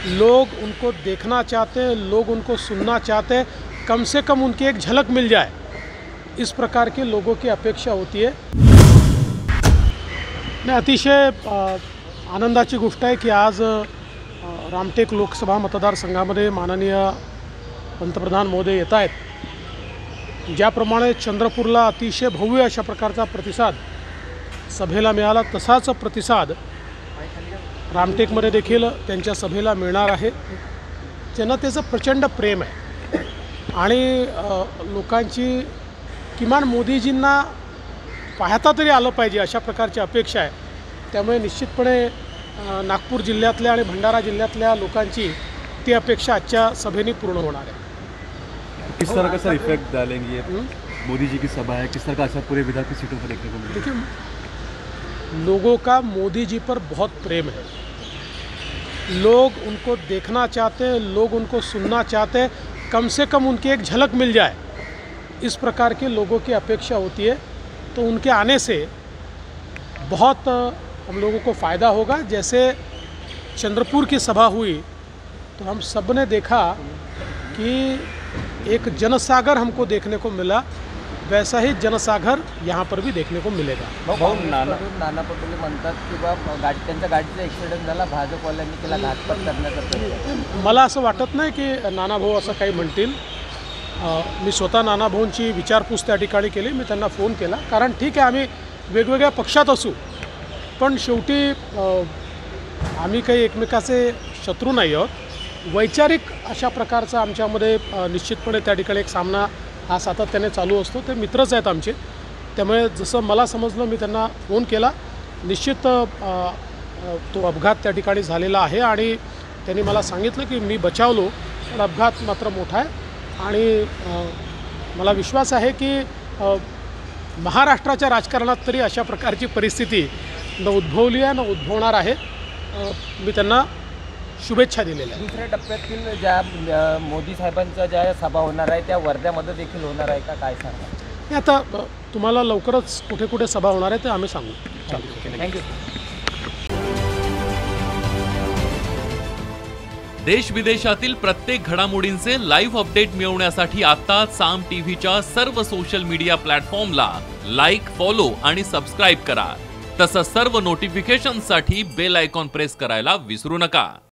लोग उनको देखना चाहते हैं, लोग उनको सुनना चाहते हैं, कम से कम उनकी एक झलक मिल जाए, इस प्रकार की लोगों की अपेक्षा होती है। अतिशय आनंदाची गोष्ट आहे की आज रामटेक लोकसभा मतदारसंघामध्ये माननीय पंतप्रधान महोदय येत आहेत। ज्याप्रमाणे चंद्रपूरला अतिशय भव्य अशा प्रकारचा प्रतिसाद सभेला मिळाला, तसाच प्रतिसाद रामटेकमध्ये देखील त्यांच्या सभेला मिळणार आहे। जनतेचं प्रचंड प्रेम आहे आणि लोकांची किमान मोदीजींना पाहता तरी आलं पाहिजे अशा प्रकारची अपेक्षा आहे। त्यामुळे निश्चितपणे नागपूर जिल्ह्यातल्या आणि भंडारा जिल्ह्यातल्या लोकांची ती अपेक्षा आजच्या सभेने पूर्ण होणार आहे। किस तरह का सर इफेक्ट डालेंगे मोदी जी की सभा है, किस तरह का असर पूरे विधान की सीटों पर देखने को मिलेगा? देखिए, लोगों का मोदी जी पर बहुत प्रेम है, लोग उनको देखना चाहते हैं, लोग उनको सुनना चाहते हैं, कम से कम उनकी एक झलक मिल जाए, इस प्रकार की लोगों की अपेक्षा होती है। तो उनके आने से बहुत हम लोगों को फ़ायदा होगा। जैसे चंद्रपुर की सभा हुई तो हम सब ने देखा कि एक जनसागर हमको देखने को मिला, वैसा ही जनसागर यहाँ पर भी देखने को मिलेगा। नाना पटोले म्हणतात की त्यांच्या गाडीचा ॲक्सिडेंट झाला, भाजपवाल्यांनी केला घातपात करण्याचा प्रयत्न। मला असं वाटत नाही की नानाभाऊ असं काही म्हणतील। मी स्वतः नानाभाऊंची विचारपूस त्या ठिकाणी केली, मी त्यांना फोन केला। कारण ठीक आहे, आम्ही वेगवेगळ्या पक्षात असू, पण शेवटी आम्ही काही एकमेकाचे शत्रू नाही आहोत। वैचारिक अशा प्रकारचा आमच्यामध्ये निश्चितपणे त्या ठिकाणी एक सामना हा सातत्याने चालू असतो। ते मित्रच आहेत आमचे, त्यामुळे जसं मला समजलं मी त्यांना फोन केला। निश्चित तो अपघात त्या ठिकाणी झालेला आहे आणि त्यांनी मला सांगितलं की मी बचावलो, पण अपघात मात्र मोठा आहे आणि मला विश्वास आहे की महाराष्ट्राच्या राजकारणात तरी अशा प्रकारची परिस्थिती न उद्भवली आहे, न उद्भवणार आहे। मी त्यांना शुभेच्छा दिलेल्या आहेत। दुसऱ्या टप्प्यातील ज्या मोदी साहेबांच्या ज्या सभा होणार आहे त्या वर्ध्यामध्ये देखील होणार आहे का, काय सांगा? आता तुम्हाला लवकरच कुठे कुठे सभा होणार आहे ते आम्ही सांगू। थँक्यू। देश विदेशातील प्रत्येक घडामोडींचे लाईव्ह अपडेट मिळवण्यासाठी आता साम टीव्हीच्या सर्व सोशल मीडिया प्लॅटफॉर्मला लाईक, फॉलो आणि सबस्क्राईब करा। तसंच सर्व नोटिफिकेशनसाठी बेल आयकॉन प्रेस करायला विसरू नका।